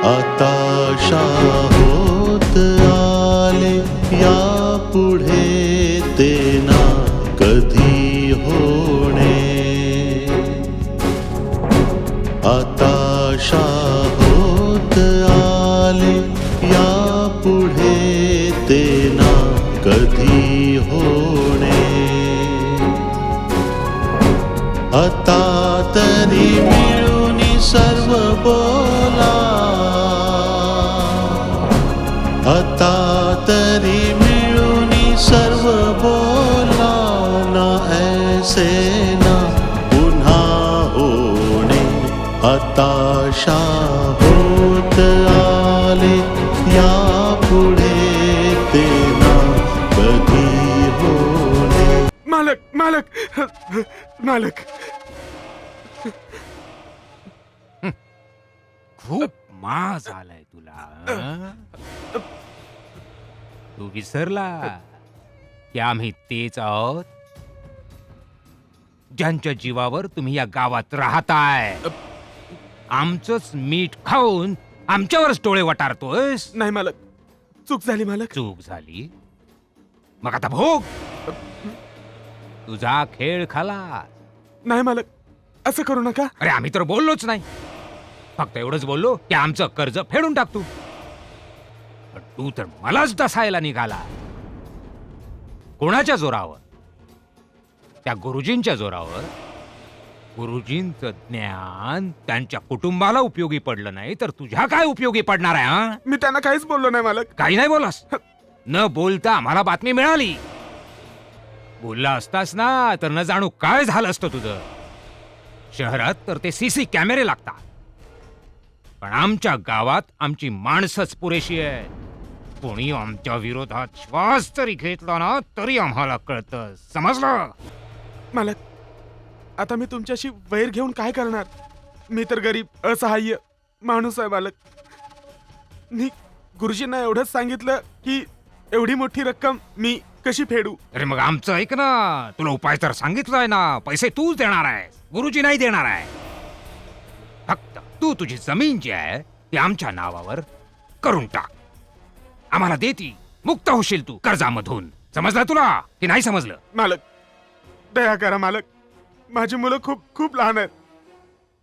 आता होत आले यापुढे ते ना कधी होणे. आता होत आले यापुढे ते ना कधी होणे. आता तरी मिळून सर्व बोला, आता तरी मिळून सर्व बोला, ना ऐसे ना पुन्हा होणे. हताशा होत आले यापुढे ते ना कधी होणे. मालक मालक मालक, खूप माज आलाय तुला. तू विसरला की आम्ही तेच आहोत ज्यांच्या जीवावर तुम्ही या गावात राहताय. आमचंच मीठ खाऊन आमच्यावरच डोळे वटारतोयस. नाही मालक, चूक झाली मालक. चूक झाली मग आता भोग. तुझा खेळ खाला. नाही मालक, असं करू नका. अरे आम्ही तर बोललोच नाही, फक्त एवढंच बोललो की आमचं कर्ज फेडून टाकतो. पण तू तर मलाच डसायला निघाला. कोणाच्या जोरावर? त्या गुरुजींच्या जोरावर. गुरुजींचं ज्ञान त्यांच्या कुटुंबाला उपयोगी पडलं नाही तर तुझ्या काय उपयोगी पडणार आहे? हा, मी त्यांना काहीच बोललो नाही मालक. काही नाही बोलास. न बोलता आम्हाला बातमी मिळाली. बोलला असतास ना तर न जाणू काय झालं असतं तुझं. शहरात तर ते सीसी कॅमेरे लागतात, पण आमच्या गावात आमची माणसंच पुरेशी आहेत. कोणी आमच्या विरोधात श्वास जरी घेतला ना तरी आम्हाला कळतं. समजलं? मालक, आता मी तुमच्याशी वैर घेऊन काय करणार? मी तर गरीब असहाय्य माणूस आहे मालक. मी गुरुजींना एवढंच सांगितलं की एवढी मोठी रक्कम मी कशी फेडू. अरे मग आमचं ऐक ना. तुला उपाय तर सांगितलाय ना. पैसे तूच देणार आहे, गुरुजी नाही देणार आहे. फक्त तू तुझी जमीन जी आहे ती आमच्या नावावर करून टाक. आम्हाला देती मुक्त होशील तू कर्जामधून. समजलं तुला की नाही समजलं? मालक, दया करा मालक. माझी मुलं खूप खूप लहान आहेत.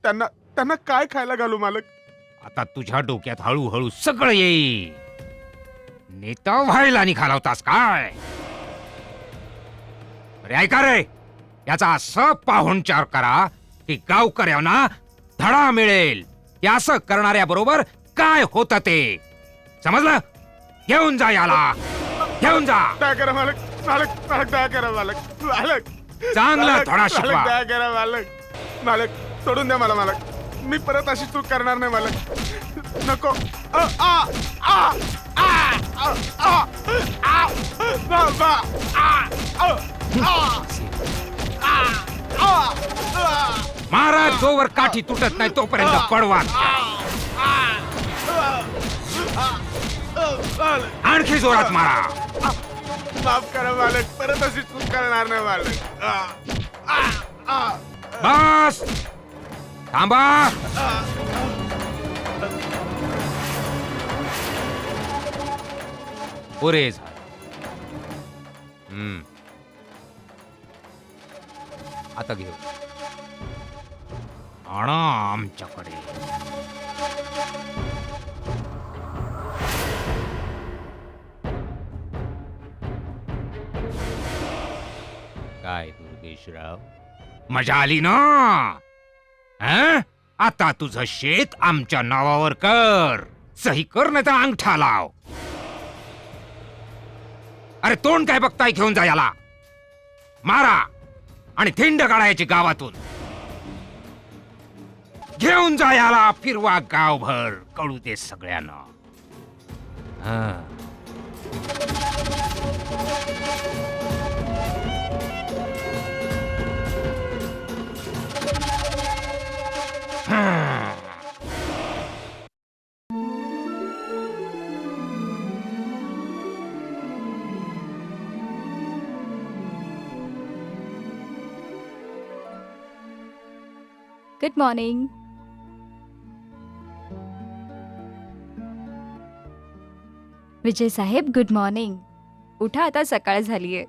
त्यांना त्यांना काय खायला घालू मालक? आता तुझ्या डोक्यात हळूहळू सगळं येईल. नेता व्हायला निघाला होतास काय? अरे ऐका रे, याचा असं पाहुणचार करा की गावकऱ्यांना धडा मिळेल की असं करणाऱ्या बरोबर काय होतं ते. समजलं? घेऊन जा याला, घेऊन जा. दया करा मालक, मालक मालक दया करा मालक. मालक चांगला मालक, धडा मालक, शिकवा. दया करा मालक. मालक सोडून द्या मला मालक. मी परत अशी चूक करणार नाही मालक. नको. मारा जोवर काठी तुटत नाही तोपर्यंत पडवा. आणखी जोरात मारा. माफ करा मालक, परत अशी चूक करणार नाही मालक. बस थांबा. पुरे झालं. आता घेऊ आणा आमच्याकडे. काय दुर्गेशराव, मजा आली ना? हं? आता तुझं शेत आमच्या नावावर कर. सही कर नाही तर अंगठा लाव. अरे तोंड काय बघताय? घेऊन जा याला. मारा आणि थिंड काढायची गावातून. घेऊन जा याला. फिरवा गावभर, कळू दे सगळ्यांना. Good morning. विजय साहेब, गुड मॉर्निंग. उठा, आता सकाळ झालीये.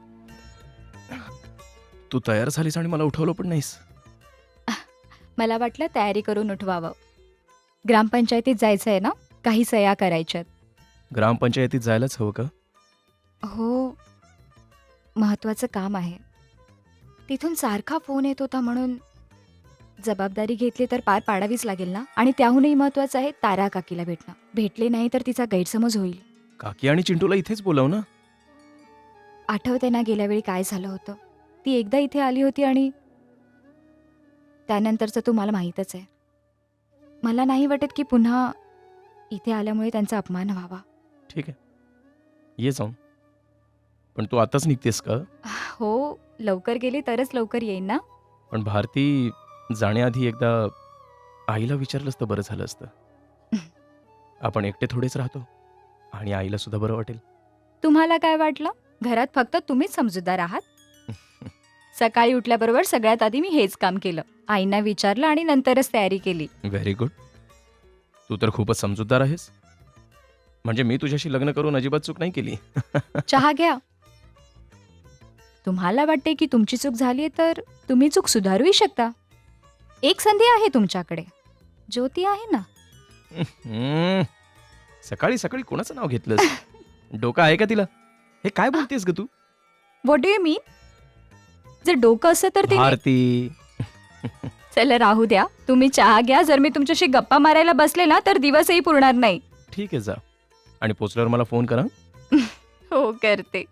तू तयार झालीस आणि मला उठवलं पण नाहीस. मला वाटलं तयारी करून उठवावं. ग्रामपंचायतीत जायचं आहे ना, काही सह्या करायच्यात. ग्रामपंचायतीत जायलाच हवं का? हो, महत्वाचं काम आहे. तिथून सारखा फोन येत होता, म्हणून जबाबदारी घेतली तर पार पाडावीच लागेल ना. आणि त्याहूनही महत्वाचं आहे तारा काकीला भेटणं. भेटले नाही तर तिचा गैरसमज होईल. काकी आणि चिंटूला इथेच बोलाव ना. आठवते ना गेल्या वेळी काय झालं होतं. ती एकदा इथे आली होती आणि त्यानंतरचं तुम्हाला माहीतच आहे. मला नाही वाटत की पुन्हा इथे आल्यामुळे त्यांचा अपमान व्हावा. ठीक आहे, ये जाऊन. पण तू आताच निघतेस का? हो, लवकर गेली तरच लवकर येईन ना. पण भारती जाण्याआधी एकदा आईला विचारलंस तर बरं झालं असतं. आपण एकटे थोडेच राहतो आणि आईला सुद्धा बरं वाटेल. तुम्हाला काय वाटलं, घरात फक्त तुम्हीच समजूतदार आहात? सकाळी उठल्याबरोबर सगळ्यात आधी मी हेच काम केलं. आईंना विचारलं आणि नंतरच तयारी केली. Very good. तू तर खूपच समजूतदार आहेस. म्हणजे मी तुझ्याशी लग्न करून अजिबात चूक नाही केली. चहा घ्या. तुम्हाला वाटते की तुमची चूक झाली तर तुम्ही चूक सुधारूही शकता. एक संधी आहे तुमच्याकडे. ज्योती आहे ना. हम्म. सकाळी सकाळी कोणाचं नाव घेतलंस? डोकं आहे का तिला? हे काय बोलतेस ग तू? व्हॉट डू यू मीन? जर डोकं असतं तर ते. भारती, चला राहू द्या. तुम्ही चहा घ्या. जर मी तुमच्याशी गप्पा मारायला बसले ना तर दिवसही पुरणार नाही. ठीक आहे, जा. आणि पोचल्यावर मला फोन करा. हो, करते.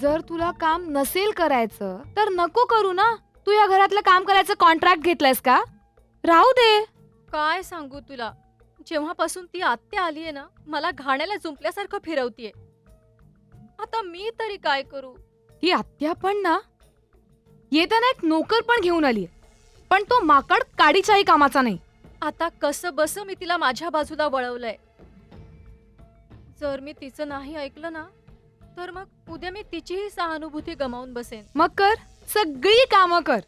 जर तुला काम नसेल करायचं तर नको करू ना. तू या घरातलं काम करायचं कॉन्ट्रॅक्ट घेतलंयस का? राहू दे. काय सांगू तुला, जेव्हापासून ती आत्या आलीये ना, मला घाण्याला जुंपल्यासारखं फिरवतीये. आता मी तरी काय करू? ती आत्या पण ना, येताना एक नोकर पण घेऊन आलीये, पण तो माकड काडीच्याही कामाचा नाही. आता कसं बस मी तिला माझ्या बाजूला वळवलंय. जर मी तिचं नाही ऐकलं ना, तर मग उद्या मी तिचीही सहानुभूती गमावून बसेन. मग कर, सगळी कामं कर,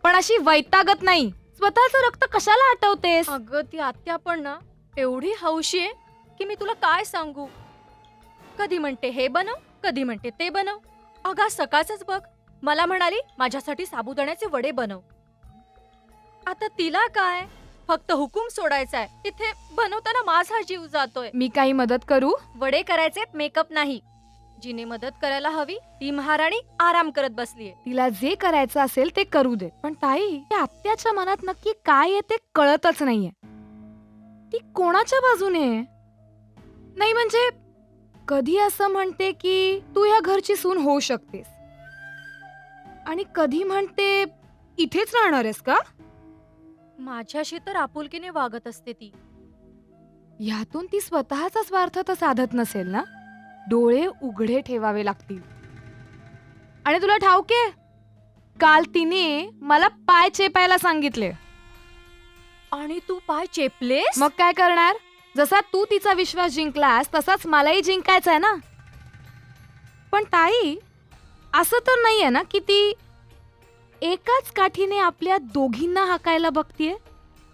पण अशी वैतागत नाही. स्वतःचं रक्त कशाला हटवतेस? अगं, ती आत्या पण ना एवढी हौशी आहे की मी तुला काय सांगू. कधी म्हणते हे बनव, कधी म्हणते ते बनव. अगं, आज सकाळचंच बघ, मला म्हणाली माझ्यासाठी साबुदाण्याचे वडे बनव. आता तिला काय, फक्त हुकूम सोडायचा आहे. तिथे बनवताना माझा जीव जातोय. मी काही मदत करू? वडे करायचे, मेकअप नाही. जिने मदत करायला हवी ती महाराणी आराम करत बसलीये. तिला जे करायचं असेल ते करू दे. पण ताई, त्या आत्याच्या मनात नक्की काय आहे ते कळतच नाहीये. ती कोणाच्या बाजूने आहे? नाही म्हणजे कधी असं म्हणते की तू या घरची सून होऊ शकतेस, आणि कधी म्हणते इथेच राहणार आहेस का? माझ्याशी तर आपुलकीने वागत असते ती. ह्यातून ती स्वतःचा स्वार्थ तर साधत नसेल ना. डोळे उघडे ठेवावे लागतील. आणि तुला ठाऊके, काल तिने मला पाय चेपायला सांगितले. आणि तू पाय चेपलेस? मग काय करणार? जसा तू तिचा विश्वास जिंकलास तसाच मलाही जिंकायचा आहे ना. पण ताई, असं तर नाहीये ना की ती एकाच काठीने आपल्या दोघींना हाकायला बघतीये?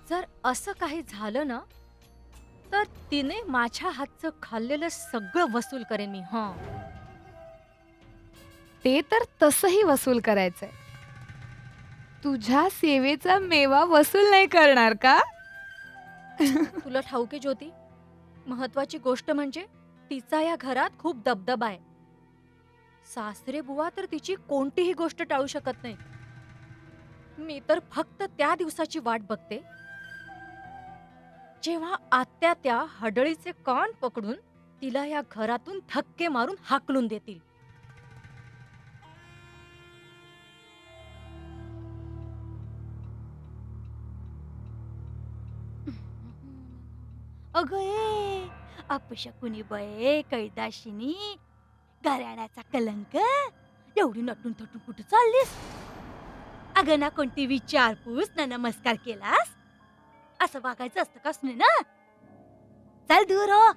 जर असं काही झालं ना, तर तिने माझ्या हातचं खाल्लेलं सगळं वसूल करेन मी. ते तर तसंही वसूल करायचंय. तुझ्या सेवेचा मेवा वसूल नाही करणार का? तुला ठाऊके ज्योती, महत्वाची गोष्ट म्हणजे तिचा या घरात खूप दबदबा आहे. सासरे बुवा तर तिची कोणतीही गोष्ट टाळू शकत नाही. मी तर फक्त त्या दिवसाची वाट बघते जेव्हा आत्या त्या हडळीचे कान पकडून तिला या घरातून धक्के मारून हाकलून देतील. अगं ए, अपशकुनी बये कैदाशिनी, घराण्याचा कलंक. एवढी नटून थटून कुठे चाललीस? अगं ना कोणती विचारपूस ना नमस्कार केलास? असं वागायचं असतं का ना? चल दूर हो.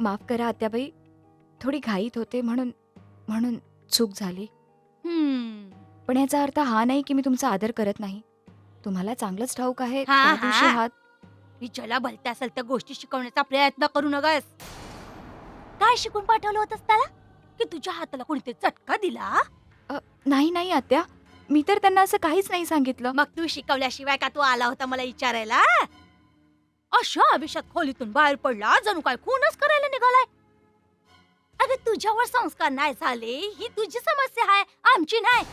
माफ करा आत्याबाई, थोडी घाईत होते म्हणून म्हणून चूक झाली. पण याचा अर्थ हा नाही की मी तुमचा आदर करत नाही. तुम्हाला चांगलंच ठाऊक आहे हा, त्या दिवशी हा. हात विजयला भलत्या असेल त्या गोष्टी शिकवण्याचा प्रयत्न करू नगस. काय शिकून पाठवलं होतंस त्याला की तुझ्या हाताला कोणीतरी चटका दिला? नाही नाही आत्या, मी तर त्यांना असं काहीच नाही सांगितलं. मग तू शिकवल्याशिवाय का तू आला होता मला विचारायला? अशा आयुष्यात खोलीतून बाहेर पडला जणू काय खूनच करायला निघालाय. अगं तुझ्यावर संस्कार नाही झाले ही तुझी समस्या आहे, आमची नाही.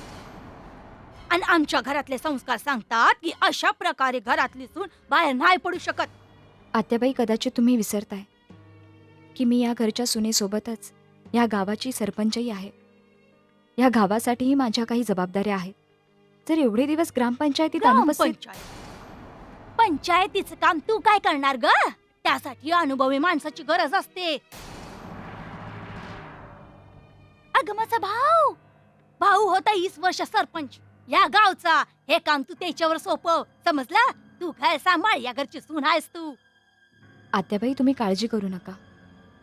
आणि आमच्या घरातले संस्कार सांगतात की अशा प्रकारे घरातली सून बाहेर नाही पडू शकत. आत्याबाई, कदाचित तुम्ही विसरताय की मी या घरच्या सुनेसोबतच या गावाची सरपंचही आहे. या गावासाठीही माझ्या काही जबाबदाऱ्या आहेत. जर एवढे दिवस ग्रामपंचायतीत अनुपस्थित पंचायतीचं काम तू काय करणार ग? त्यासाठी अनुभवी माणसाची गरज असते. अगं माझा भाऊ होता 20 वर्ष सरपंच या गावचा. हे काम तू त्याच्यावर सोपव, समजलं? तू घर सांभाळ, या घरची सून आहेस तू. आत्याबाई, तुम्ही काळजी करू नका.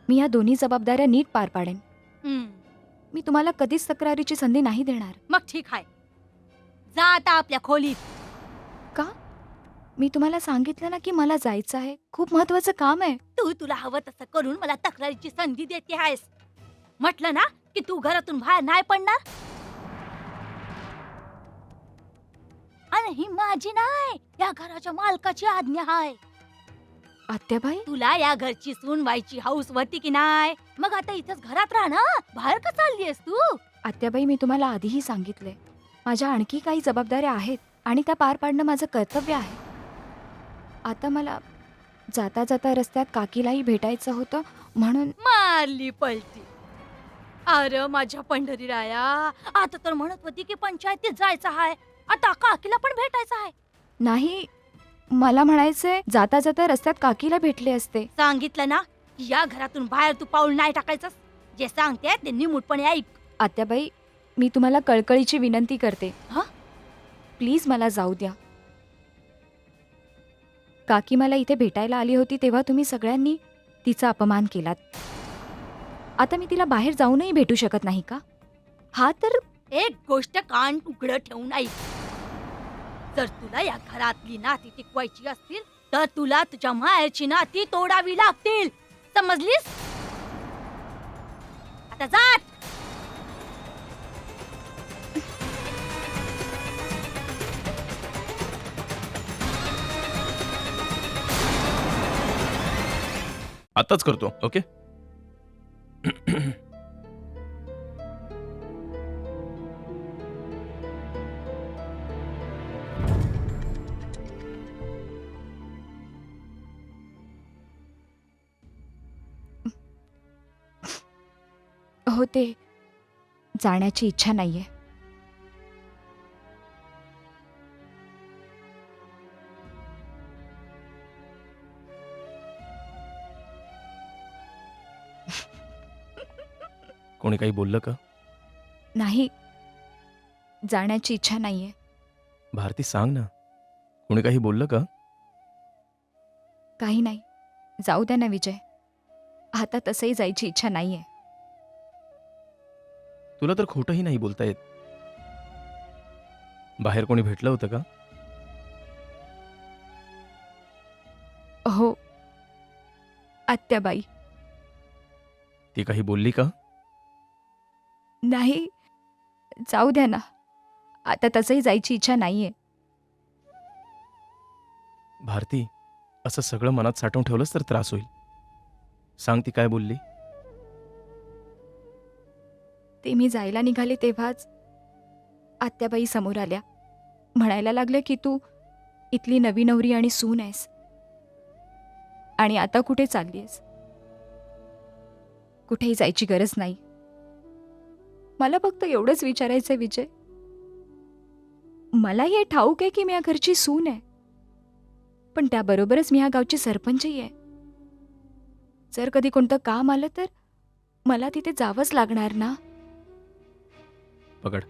मी या दोन्ही जबाबदाऱ्या नीट पार पाडेन. मी तुम्हाला कधीच तक्रारीची संधी नाही देणार. मग ठीक आहे, जा आता आपल्या खोलीत. का? मी तुम्हाला सांगितलं ना की मला जायचं आहे. खूप महत्वाचं काम आहे. तुला हवं तसं करून मला तक्रारीची संधी देते आहेस. म्हटलं ना की तू घरातून बाहेर नाही पडणार. आणि ही माझी नाही, या घराच्या मालकाची आज्ञा आहे. आत्याबाई, तुला या घरची सून व्हायची हौस होती की नाही? मग आता इथेच घरात राहा ना, बाहेर का चालली आहेस तू? आत्याबाई, मी तुम्हाला आधीही सांगितलंय, माझ्या आणखी काही जबाबदाऱ्या आहेत आणि त्या पार पाडणं माझं कर्तव्य आहे. आता मला जाता जाता रस्त्यात काकीलाही भेटायचं होतं म्हणून. मारली पलटी. अरे माझ्या पंढरीराया, आता तर म्हणत होती की पंचायतीत जायचं आहे, आता काकीला पण भेटायचं आहे. नाही, मला म्हणायचंय जाता जाता रस्त्यात काकीला भेटले असते. सांगितलं ना की या घरातून बाहेर तू पाऊल नाही टाकायचं. जे सांगते ते निमूटपणे ऐक. आत्याबाई, मी तुम्हाला कळकळीची विनंती करते. हं? प्लीज मला जाऊ द्या. काकी मला इथे भेटायला आली होती तेव्हा तुम्ही सगळ्यांनी तिचा अपमान केलात. आता मी तिला बाहेर जाऊनही भेटू शकत नाही का? हा तर एक गोष्ट कान उघडं ठेवून ऐक. जर तुला या घरातली नाती टिकवायची असतील तर तुला तुझ्या माहेरची नाती तोडावी लागतील, समजलीस? आता जा. आताच करतो. ओके. हो, ते जाण्याची इच्छा नाहीये. कोणी काही बोललं का? नाही, जाण्याची इच्छा नाहीये. भारती, सांग ना, कोणी काही बोललं का? काही नाही, जाऊ द्या ना विजय. आता तसंही जायची इच्छा नाहीये. तुला तर खोटंही नाही बोलता येत. बाहेर कोणी भेटलं होतं का? हो, आत्याबाई. ती काही बोलली का? नाही, जाऊ द्या ना. आता तसंही जायची इच्छा नाहीये. भारती, असं सगळं मनात साठवून ठेवलंस तर त्रास होईल. सांग, ती काय बोलली? ते मी जायला निघाले तेव्हाच आत्याबाई समोर आल्या. म्हणायला लागल्या की तू इथली नवी नवरी आणि सून आहेस आणि आता कुठे चालली आहेस? कुठेही जायची गरज नाही. मला फक्त एवढंच विचारायचंय विजय. मला हे ठाऊक आहे की मी या घरची सून आहे, पण त्याबरोबरच मी या गावची सरपंचही आहे. जर कधी कोणतं काम आलं तर मला तिथे जावंच लागणार ना? पकड,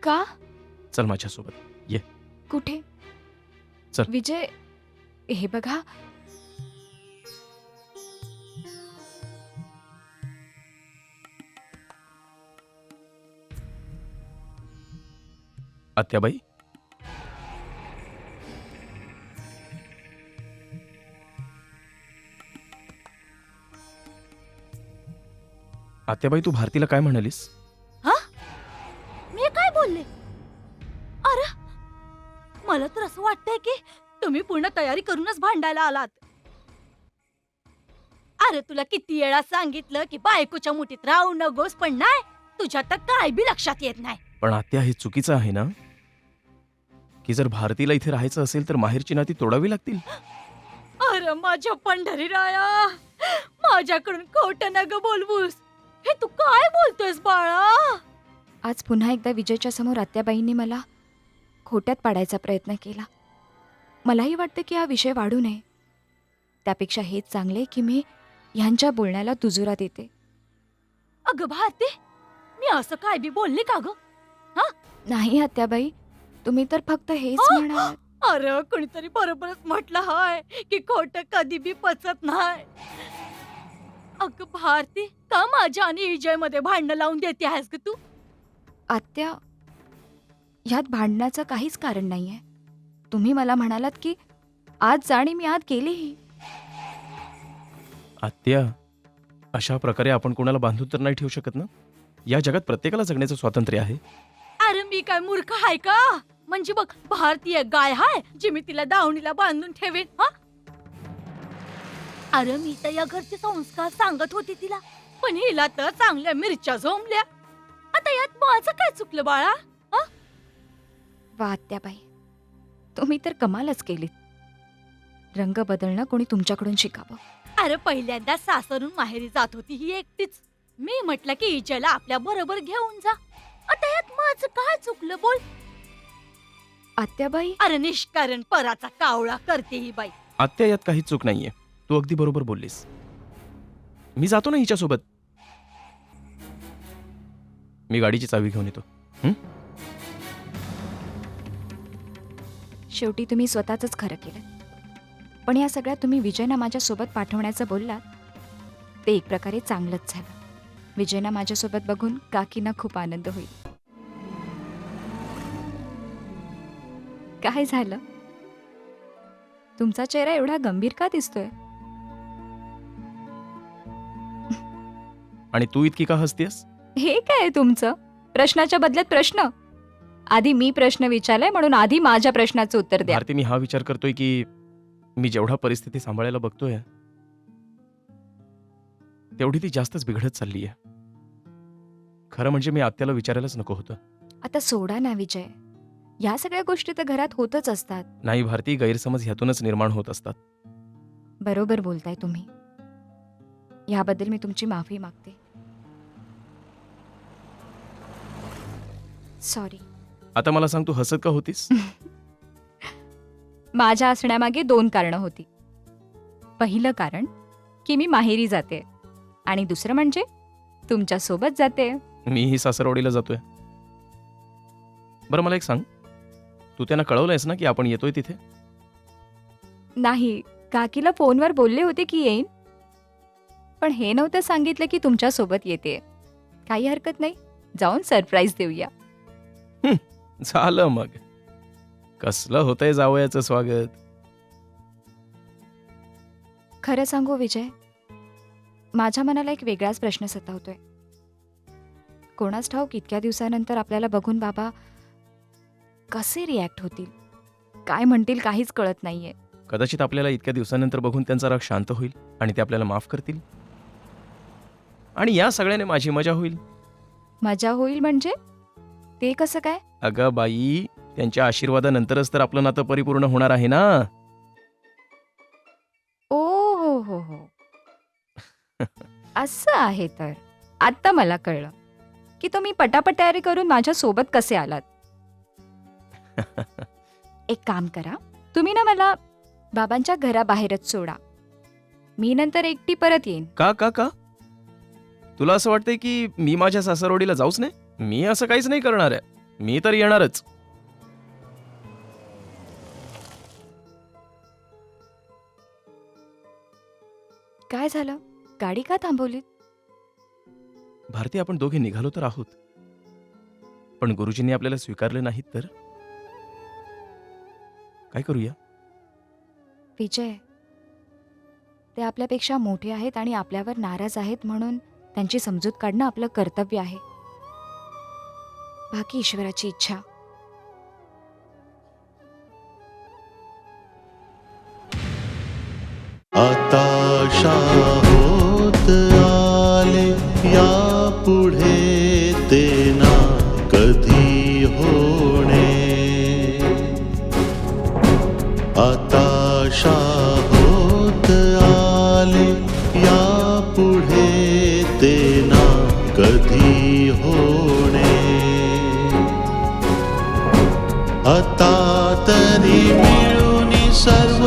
का? चल माझ्यासोबत. कुठे? चल. विजय, हे बघा, आत्याबाई, आत्याबाई, तू भारतीला काय म्हणालीस? मी काय बोलले? अरे मला तर असं वाटतंय की तुम्ही पूर्ण तयारी करूनच भांडायला आलात. अरे तुला किती वेळा सांगितलं की बायकोच्या मुठीत राहू नकोस, पण नाही, तुझ्या तर काय बी लक्षात येत नाही. पण आत्या, हे चुकीचं आहे ना, की जर भारतीला इथे राहायचं असेल तर माहेरची नाती तोडावी लागतील. अरे माझ्या पंढरीराया, माझ्याकडून खोटं नग बोलवूस. हे तू काय बोलतोयस बाळा? आज पुन्हा एकदा विजयच्या समोर आत्याबाईंनी मला खोट्यात पाडायचा प्रयत्न केला. मलाही वाटतं की हा विषय वाढू नये. त्यापेक्षा हेच चांगले की मी ह्यांच्या बोलण्याला दुजोरा देते. अगं भारती, मी असं काय बी बोलले का ग? नाही आत्याबाई, तुम्ही तर फक्त हेच अ? म्हणाल. अरे कोणीतरी बरोबरच म्हटलं हाय की खोटं कधी बी पचत नाही. अगं भारती, का माझ्या आणि विजय मध्ये भांडणं लावून देते आहेस ग तू? आत्या, ह्यात भांडण्याचं काहीच कारण नाहीये. तुम्ही मला म्हणालात की आज जा आणि मी आत गेलेही. आत्या, अशा प्रकारे आपण कोणाला बांधून तर नाही ठेवू शकत ना. या जगात प्रत्येकाला जगण्याचं स्वातंत्र्य आहे. अरे मी काय मूर्ख हाय का? म्हणजे बघ, भारतीय गाय हाय जी मी तिला दावणीला बांधून ठेवेन? हा, अरे मी तर या घरचे संस्कार सांगत होते तिला, पण हिला तर चांगल्या मिरच्या झोंबल्या. आता यात माझं काय चुकलं बाळा? वा आत्याबाई, तुम्ही तर कमालच केलीत. रंग बदलणं कोणी तुमच्याकडून शिकावं. अरे पहिल्यांदा सासरून माहेरी जात होती ही एकटीच. मी म्हटलं की हिच्याला आपल्या बरोबर घेऊन जा. आता यात माझं काय चुकलं बोल? आत्याबाई, अरे निष्कारण पराचा कावळा करते ही बाई. आत्या, यात काही चूक नाहीये. तू अगदी बरोबर बोललीस. मी जातो ना हिच्यासोबत. मी गाडीची चावी घेऊन येतो. शेवटी तुम्ही स्वतःच खरं केलं. पण या सगळ्यात तुम्ही विजयना माझ्यासोबत पाठवण्याचं बोललात ते एक प्रकारे चांगलंच झालं. विजयना माझ्यासोबत बघून काकींना खूप आनंद होईल. काय झालं? तुमचा चेहरा एवढा गंभीर का दिसतोय? आणि तू इतकी का हसतेस? हे काय तुमचं? प्रश्नाच्या बदल्यात प्रश्न. आधी मी प्रश्न विचारलाय म्हणून आधी माझ्या प्रश्नाचं उत्तर द्या. भारती, मी हा विचार करतोय की मी जेवढा परिस्थिती सांभाळायला बघतोय तेवढी ती जास्तच बिघडत चालली आहे. खरं म्हणजे मी आत्याला विचारायलाच नको होतं. आता सोडा ना विजय. या सगळ्या गोष्टी तर घरात होतच असतात. नाही भारती, गैरसमज ह्यातूनच निर्माण होत असतात. बरोबर बोलताय तुम्ही. याबद्दल मी तुमची माफी मागते. सॉरी. आता मला सांग, तू हसत का होतीस? माझ्या असण्यामागे 2 कारणं होती. पहिलं कारण की मी माहेरी जाते आणि दुसरं म्हणजे तुमच्या सोबत जाते. मीही सासरवाडीला जातोय. बरं मला एक सांग, तू त्यांना कळवलंयस ना की आपण येतोय तिथे? नाही, काकीला फोनवर बोलले होते की येईन, पण हे नव्हतं सांगितलं की तुमच्या सोबत येते. काही हरकत नाही, जाऊन सरप्राईज देऊया. झालं मग. कसलं होतंय जावयाचं स्वागत. खरं सांगू विजय, माझ्या मनाला एक वेगळाच प्रश्न सतावतोय. कोणास ठाऊक इतक्या दिवसानंतर आपल्याला बघून बाबा कसे रिॲक्ट होतील, काय म्हणतील काहीच कळत नाहीये. कदाचित आपल्याला इतक्या दिवसानंतर बघून त्यांचा राग शांत होईल आणि ते आपल्याला माफ करतील आणि या सगळ्याने माझी मजा होईल. मजा होईल म्हणजे? ते कसं काय? अगं बाई, त्यांच्या आशीर्वादानंतरच तर आपलं नातं परिपूर्ण होणार आहे ना. ओ हो हो हो, असं आहे तर. आता मला कळलं की तुम्ही पटापट तयारी करून माझ्या सोबत कसे आलात. एक काम करा, तुम्ही ना मला बाबांच्या घराबाहेरच सोडा. मी नंतर एकटी परत येईन. का का का? तुला असं वाटतंय की मी माझ्या सासरवाडीला जाऊच नाही? मी असं काहीच नाही करणार आहे. मी तर येणारच. काय झालं? गाडी का थांबवलीत? भारती, आपण दोघे निघालो तर आहोत, पण गुरुजींनी आपल्याला स्वीकारले नाहीत तर काय करूया? विजय, ते आपल्यापेक्षा मोठे आहेत आणि आपल्यावर नाराज आहेत म्हणून त्यांची समजूत काढणं आपलं कर्तव्य आहे. बाकी ईश्वराची इच्छा. आता होत आले या पुढे ते ना कधी होणे. आता होत आले या पुढे ते ना कधी होणे. आता तरी मिळून सर्व